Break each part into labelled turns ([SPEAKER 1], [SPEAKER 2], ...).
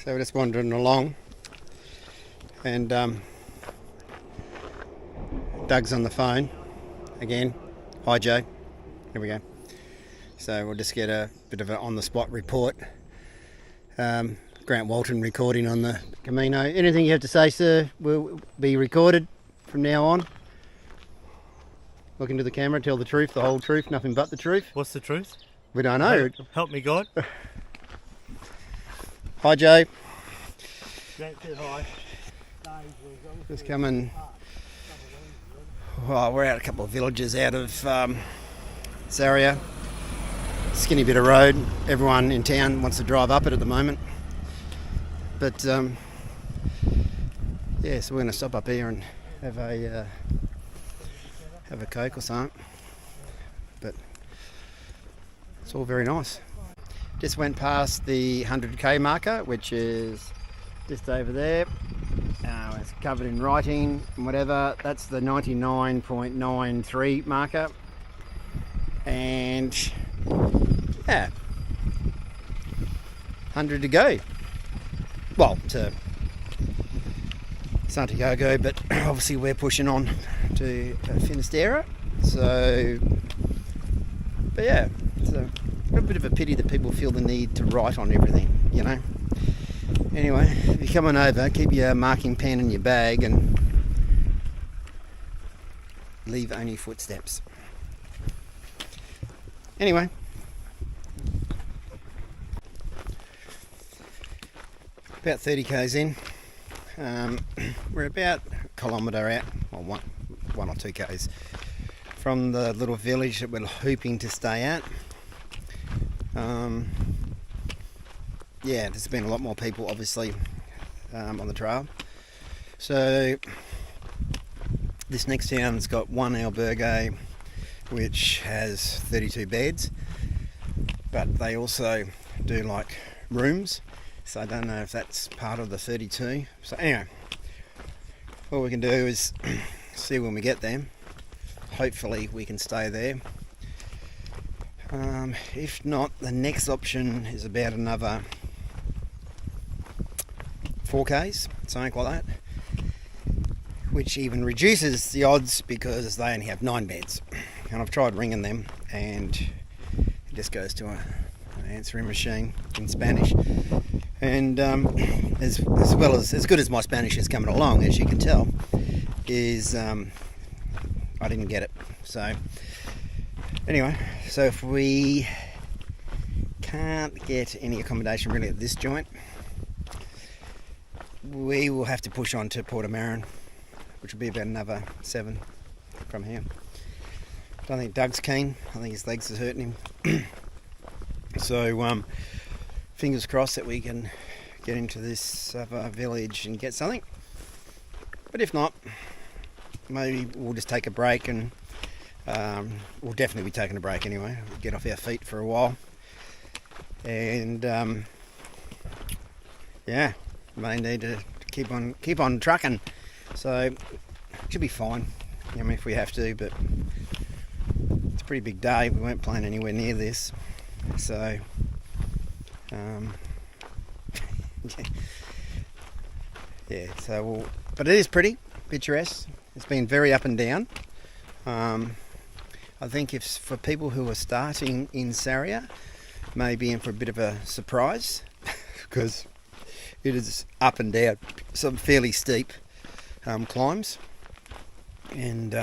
[SPEAKER 1] So we're just wandering along, and Doug's on the phone again. Hi Joe. Here we go. So we'll just get a bit of an on-the-spot report. Grant Walton recording on the Camino. Anything you have to say, sir, will be recorded from now on. Look into the camera, tell the truth, the whole truth, nothing but the truth.
[SPEAKER 2] What's the truth?
[SPEAKER 1] We don't know.
[SPEAKER 2] Help me, God.
[SPEAKER 1] Hi Joe.
[SPEAKER 2] Hi.
[SPEAKER 1] Just coming. Well, we're out a couple of villages out of Sarria. Skinny bit of road. Everyone in town wants to drive up it at the moment. But yeah, so we're going to stop up here and have a Coke or something. But it's all very nice. Just went past the 100k marker, which is just over there. It's covered in writing and whatever. That's the 99.93 marker. And yeah, 100 to go. Well, to Santiago, but obviously we're pushing on to Finisterre. So, but yeah, it's a bit of a pity that people feel the need to write on everything, you know. Anyway, if you're coming over, keep your marking pen in your bag and leave only footsteps. Anyway. About 30 k's in. We're about a kilometre out, or one or 2 k's from the little village that we're hoping to stay at. Yeah, there's been a lot more people obviously on the trail. So this next town's got one albergue which has 32 beds, but they also do like rooms. So I don't know if that's part of the 32. So anyway, what we can do is see when we get there. Hopefully we can stay there. If not, the next option is about another 4Ks, something like that, which even reduces the odds because they only have 9 beds. And I've tried ringing them and it just goes to an answering machine in Spanish. And as good as my Spanish is coming along, as you can tell, is I didn't get it. So anyway, so if we can't get any accommodation really at this joint, we will have to push on to Portomarin, which will be about another 7 from here. I don't think Doug's keen. I think his legs are hurting him. So fingers crossed that we can get into this village and get something. But if not, maybe we'll just take a break, and we'll definitely be taking a break anyway. We'll get off our feet for a while. And yeah, may need to keep on trucking. So it should be fine. I mean, if we have to, but it's a pretty big day. We weren't playing anywhere near this. So yeah, so but it is pretty picturesque. It's been very up and down. I think if for people who are starting in Sarria, may be in for a bit of a surprise because it is up and down, some fairly steep climbs, and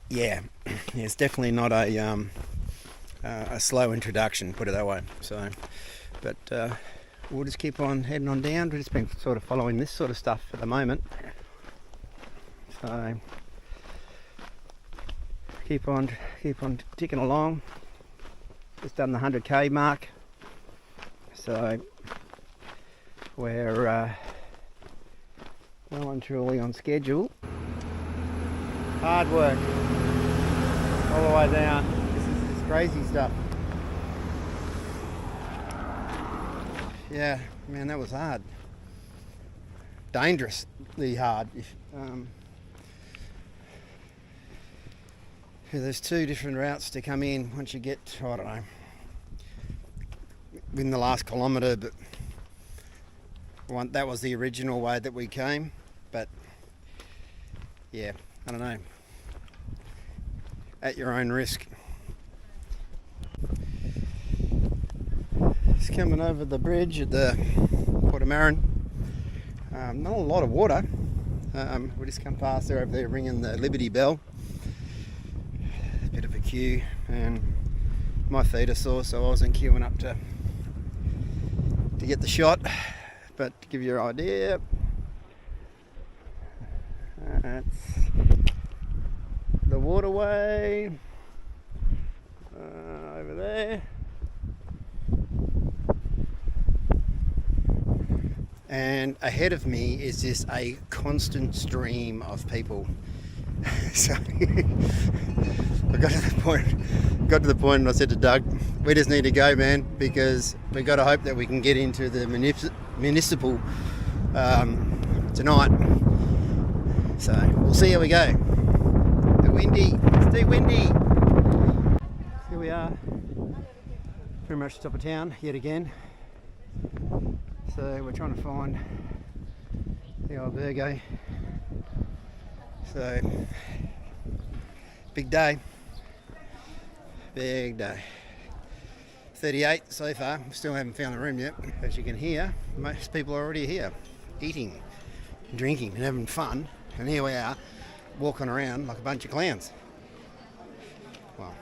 [SPEAKER 1] yeah, it's definitely not a slow introduction, put it that way. So, but we'll just keep on heading on down. We've just been sort of following this sort of stuff at the moment. So keep on ticking along. Just done the 100k mark. So we're well and truly on schedule. Hard work all the way down. This is crazy stuff. Yeah, man, that was hard. Dangerously hard. Yeah, there's 2 different routes to come in once you get, I don't know, within the last kilometre, but That was the original way that we came, but yeah, I don't know. At your own risk. Just coming over the bridge at the Portomarin. Not a lot of water. We just come past there over there ringing the Liberty Bell. A bit of a queue, and my feet are sore, so I wasn't queuing up to get the shot. But to give you an idea, that's the waterway over there. And ahead of me is just a constant stream of people. So I got to the point and I said to Doug, we just need to go, man, because we've got to hope that we can get into the municipal tonight. So we'll see how we go. It's too windy. Here we are, pretty much top of town yet again. So we're trying to find the Albergue. So big day. 38 so far. Still haven't found a room yet. As you can hear, most people are already here, eating, drinking and having fun. And here we are, walking around like a bunch of clowns. Well,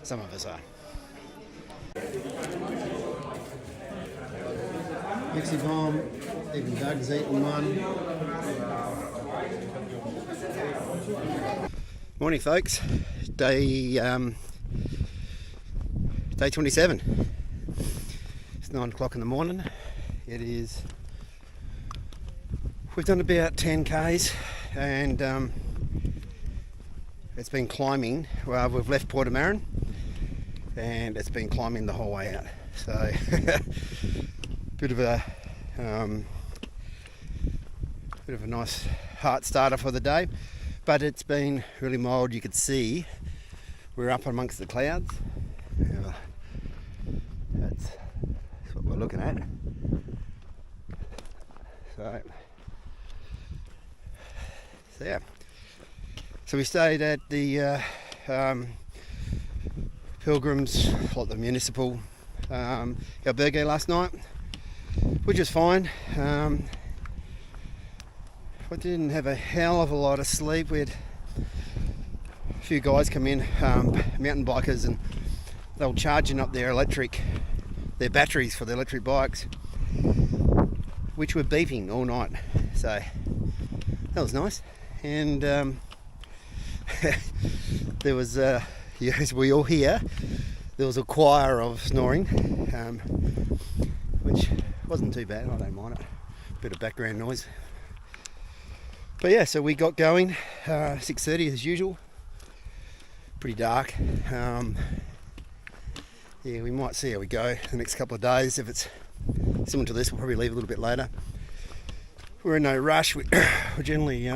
[SPEAKER 1] some of us are. Pixie bomb, even Doug's eating one. Morning, folks. Day 27. It's 9 o'clock in the morning. It is. We've done about 10 k's, and it's been climbing. Well, we've left Portomarin, and it's been climbing the whole way out. So. Bit of a nice heart starter for the day, but it's been really mild. You could see we're up amongst the clouds. That's what we're looking at. So yeah. So we stayed at the Pilgrims, like the municipal Albergue last night, which is fine. I didn't have a hell of a lot of sleep. We had a few guys come in, mountain bikers, and they were charging up their batteries for their electric bikes, which were beeping all night. So that was nice. And there was, as we all hear, there was a choir of snoring, which wasn't too bad. I don't mind it. Bit of background noise. But yeah, so we got going 6:30 as usual. Pretty dark. Yeah, we might see how we go the next couple of days. If it's similar to this, we'll probably leave a little bit later. We're in no rush. We generally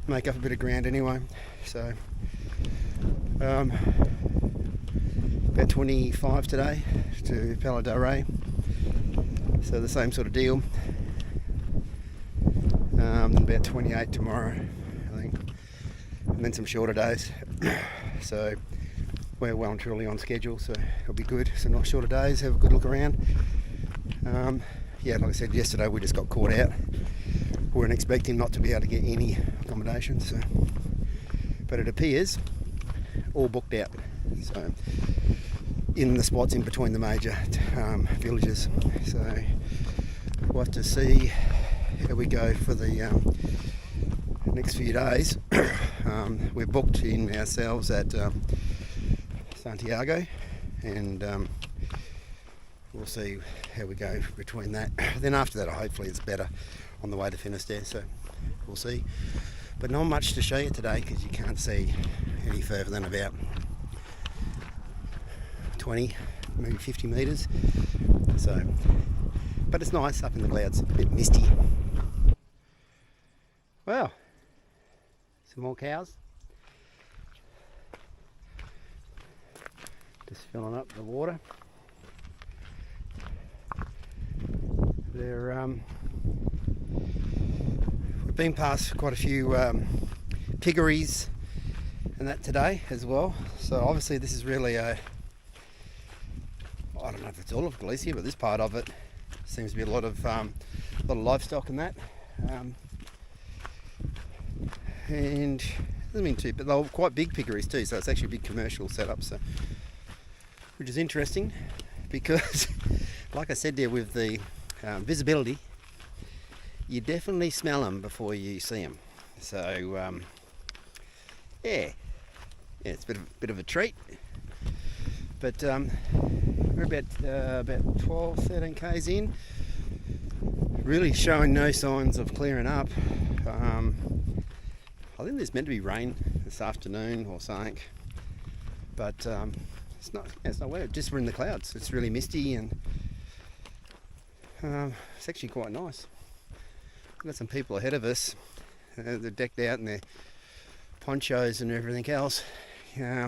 [SPEAKER 1] make up a bit of ground anyway. So about 25 today to Palo del Rey. So the same sort of deal. And about 28 tomorrow, I think. And then some shorter days. So we're well and truly on schedule, so it'll be good. Some nice shorter days, have a good look around. Yeah, like I said yesterday, we just got caught out. We weren't expecting not to be able to get any accommodation, so. But it appears all booked out. So in the spots in between the major villages. So we'll have to see how we go for the next few days. We're booked in ourselves at Santiago, and we'll see how we go between that. Then after that, hopefully it's better on the way to Finisterre, so we'll see. But not much to show you today because you can't see any further than about 20, maybe 50 metres. So, but it's nice up in the clouds, a bit misty. Wow, some more cows. Just filling up the water. We've been past quite a few piggeries and that today as well. So obviously this is really I don't know if it's all of Galicia, but this part of it seems to be a lot of livestock and that. And it doesn't mean too, but they're quite big piggeries too. So it's actually a big commercial setup. So, which is interesting because, like I said there, with the visibility, you definitely smell them before you see them. So yeah, it's a bit of a treat. But we're about 12, 13 k's in, really showing no signs of clearing up. I think there's meant to be rain this afternoon or something, but it's not wet. Just we're in the clouds. It's really misty and it's actually quite nice. We've got some people ahead of us. They're decked out in their ponchos and everything else. Yeah,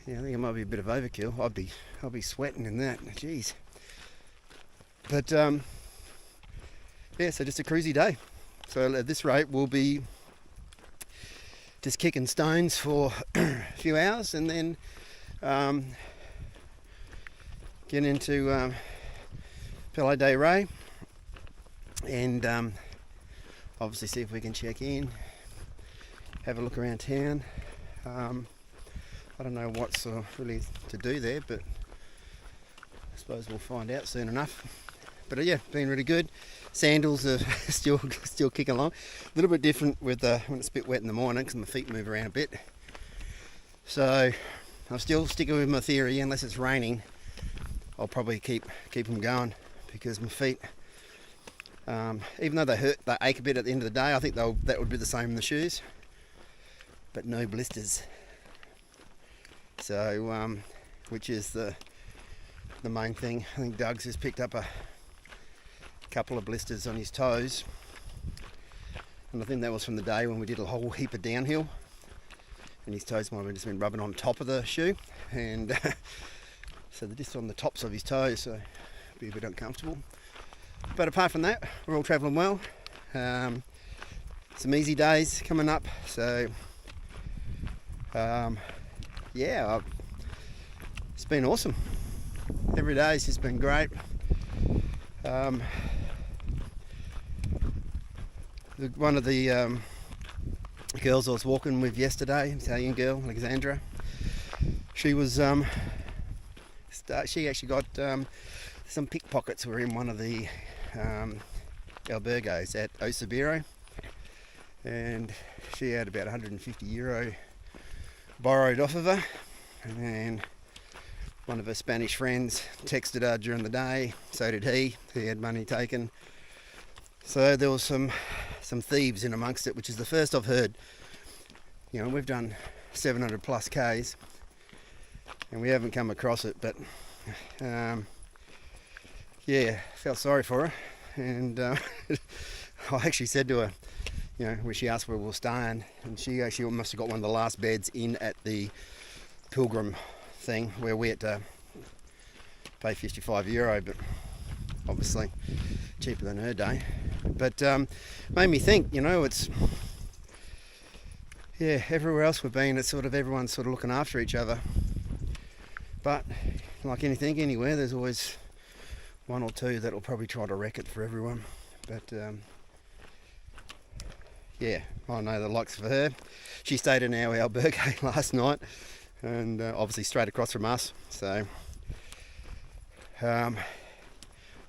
[SPEAKER 1] I think it might be a bit of overkill. I'll be sweating in that. Jeez. But yeah, so just a cruisy day. So at this rate, we'll be just kicking stones for a few hours, and then get into Pele de Rey, and obviously see if we can check in, have a look around town. I don't know what's really to do there, but I suppose we'll find out soon enough. But yeah, been really good. Sandals are still kicking along. A little bit different with when it's a bit wet in the morning because my feet move around a bit. So I'm still sticking with my theory. Unless it's raining, I'll probably keep them going because my feet, even though they ache a bit at the end of the day. I think that would be the same in the shoes, but no blisters. So which is the main thing. I think Doug's just picked up a couple of blisters on his toes, and I think that was from the day when we did a whole heap of downhill, and his toes might have just been rubbing on top of the shoe, and so they're just on the tops of his toes, so it'll be a bit uncomfortable. But apart from that, we're all travelling well. Some easy days coming up, so yeah, it's been awesome. Every day's just been great. One of the girls I was walking with yesterday, Italian girl, Alexandra, she was she actually got some pickpockets were in one of the albergues at Aussie, and she had about €150 borrowed off of her, and one of her Spanish friends texted her during the day, so did he had money taken. So there was some thieves in amongst it, which is the first I've heard. You know, we've done 700 plus Ks and we haven't come across it, but yeah, felt sorry for her, and I actually said to her, you know, when she asked where we were staying, and she actually must have got one of the last beds in at the Pilgrim thing where we had to pay €55, but obviously cheaper than her day. But made me think, you know, it's yeah, everywhere else we've been, it's sort of everyone's sort of looking after each other, but like anything anywhere, there's always one or two that'll probably try to wreck it for everyone. But yeah, I know the likes of her. She stayed in our Albergue last night, and obviously straight across from us, so I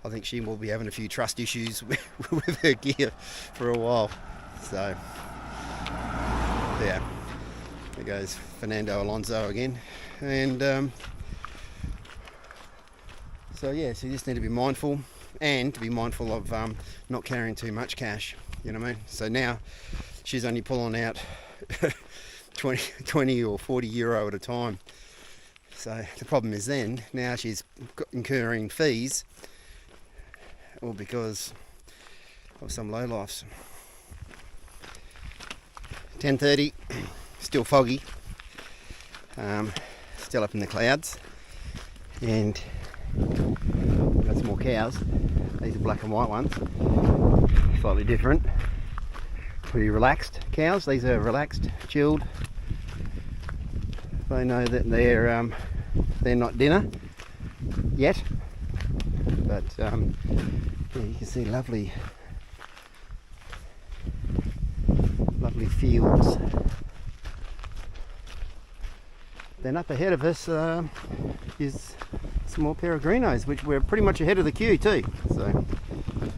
[SPEAKER 1] think she will be having a few trust issues with her gear for a while. So yeah, there goes Fernando Alonso again, and so yeah, so you just need to be mindful, and to be mindful of not carrying too much cash, you know what I mean? So now she's only pulling out 20 or 40 euro at a time. So the problem is then, now she's incurring fees, all because of some lowlifes. 10:30, still foggy, still up in the clouds, and got some more cows. These are black and white ones, slightly different. Pretty relaxed cows. These are relaxed, chilled. They know that they're not dinner yet, but yeah, you can see lovely fields. Then up ahead of us is some more peregrinos, which we're pretty much ahead of the queue too. So